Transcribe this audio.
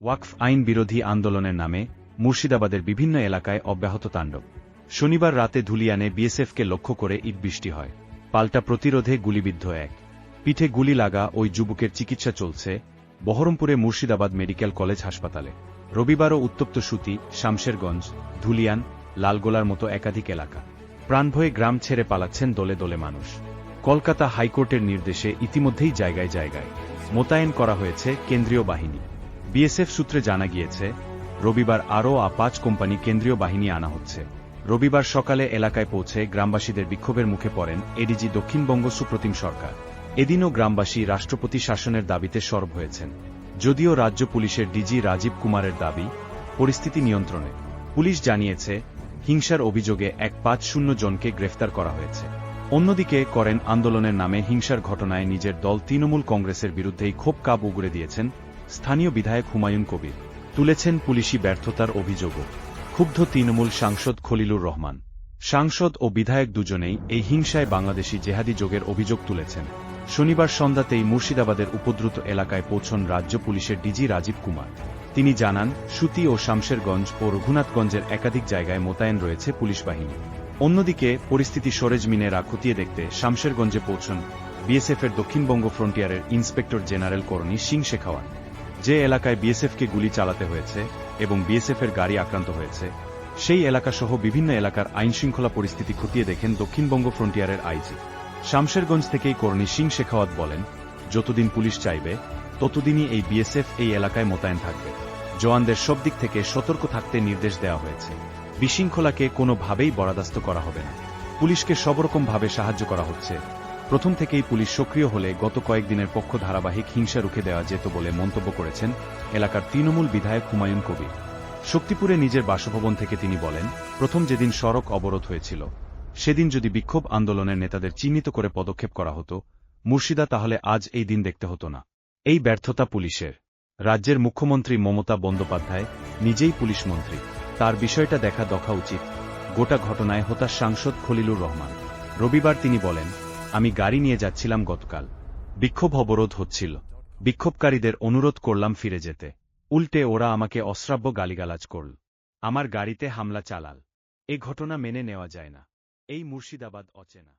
ওয়াকফ আইন বিরোধী আন্দোলনের নামে মুর্শিদাবাদের বিভিন্ন এলাকায় অব্যাহত তাণ্ডব। শনিবার রাতে ধুলিয়ানে বিএসএফকে লক্ষ্য করে ইট বৃষ্টি হয়। পাল্টা প্রতিরোধে গুলিবিদ্ধ এক। পিঠে গুলি লাগা ওই যুবকের চিকিৎসা চলছে বহরমপুরে মুর্শিদাবাদ মেডিকেল কলেজ হাসপাতালে। রবিবারও উত্তপ্ত সুতি, শামশেরগঞ্জ, ধুলিয়ান, লালগোলার মতো একাধিক এলাকা। প্রাণভয়ে গ্রাম ছেড়ে পালাচ্ছেন দলে দলে মানুষ। কলকাতা হাইকোর্টের নির্দেশে ইতিমধ্যেই জায়গায় জায়গায় মোতায়েন করা হয়েছে কেন্দ্রীয় বাহিনী। বিএসএফ সূত্রে জানা গিয়েছে, রবিবার আরও 5 কোম্পানি কেন্দ্রীয় বাহিনী আনা হচ্ছে। রবিবার সকালে এলাকায় পৌঁছে গ্রামবাসীদের বিক্ষোভের মুখে পড়েন এডিজি দক্ষিণবঙ্গ সুপ্রতিম সরকার। এদিনও গ্রামবাসী রাষ্ট্রপতি শাসনের দাবিতে সরব হয়েছেন। যদিও রাজ্য পুলিশের ডিজি রাজীব কুমারের দাবি, পরিস্থিতি নিয়ন্ত্রণে। পুলিশ জানিয়েছে, হিংসার অভিযোগে 150 জনকে গ্রেফতার করা হয়েছে। অন্যদিকে করেন আন্দোলনের নামে হিংসার ঘটনায় নিজের দল তৃণমূল কংগ্রেসের বিরুদ্ধেই ক্ষোভ কাব উগরে দিয়েছেন স্থানীয় বিধায়ক হুমায়ুন কবির। তুলেছেন পুলিশি ব্যর্থতার অভিযোগও। ক্ষুব্ধ তৃণমূল সাংসদ খলিলুর রহমান। সাংসদ ও বিধায়ক দুজনেই এই হিংসায় বাংলাদেশি জেহাদি যোগের অভিযোগ তুলেছেন। শনিবার সন্ধ্যাতেই মুর্শিদাবাদের উপদ্রুত এলাকায় পৌঁছন রাজ্য পুলিশের ডিজি রাজীব কুমার। তিনি জানান, সুতি ও শামশেরগঞ্জ ও রঘুনাথগঞ্জের একাধিক জায়গায় মোতায়েন রয়েছে পুলিশ বাহিনী। অন্যদিকে পরিস্থিতি সরেজমিনে খতিয়ে দেখতে শামশেরগঞ্জে পৌঁছন বিএসএফের দক্ষিণবঙ্গ ফ্রন্টিয়ারের ইন্সপেক্টর জেনারেল করণী সিং শেখাওয়াত। যে এলাকায় বিএসএফকে গুলি চালাতে হয়েছে এবং বিএসএফের গাড়ি আক্রান্ত হয়েছে, সেই এলাকাসহ বিভিন্ন এলাকার আইনশৃঙ্খলা পরিস্থিতি খতিয়ে দেখেন দক্ষিণবঙ্গ ফ্রন্টিয়ারের আইজি। শামশেরগঞ্জ থেকেই করণী সিং শেখাওয়াত বলেন, যতদিন পুলিশ চাইবে ততদিনই এই বিএসএফ এই এলাকায় মোতায়েন থাকবে। জওয়ানদের সব দিক থেকে সতর্ক থাকতে নির্দেশ দেওয়া হয়েছে। বিশৃঙ্খলাকে কোনোভাবেই বরদাস্ত করা হবে না। পুলিশকে সবরকমভাবে সাহায্য করা হচ্ছে। প্রথম থেকেই পুলিশ সক্রিয় হলে গত কয়েকদিনের পক্ষ ধারাবাহিক হিংসা রুখে দেওয়া যেত বলে মন্তব্য করেছেন এলাকার তৃণমূল বিধায়ক হুমায়ুন কবির। শক্তিপুরে নিজের বাসভবন থেকে তিনি বলেন, প্রথম যেদিন সড়ক অবরোধ হয়েছিল, সেদিন যদি বিক্ষোভ আন্দোলনের নেতাদের চিহ্নিত করে পদক্ষেপ করা হতো মুর্শিদা, তাহলে আজ এই দিন দেখতে হতো না। এই ব্যর্থতা পুলিশের। রাজ্যের মুখ্যমন্ত্রী মমতা বন্দ্যোপাধ্যায় নিজেই পুলিশ মন্ত্রী, তার বিষয়টা দেখা উচিত। গোটা ঘটনায় হতাশ সাংসদ খলিলুর রহমান। রবিবার তিনি বলেন, আমি গাড়ি নিয়ে যাচ্ছিলাম গতকাল। বিক্ষোভ অবরোধ হচ্ছিল। বিক্ষোভকারীদের অনুরোধ করলাম ফিরে যেতে। উল্টে ওরা আমাকে অশ্রাব্য গালিগালাজ করল। আমার গাড়িতে হামলা চালাল। এ ঘটনা মেনে নেওয়া যায় না। এই মুর্শিদাবাদ অচেনা।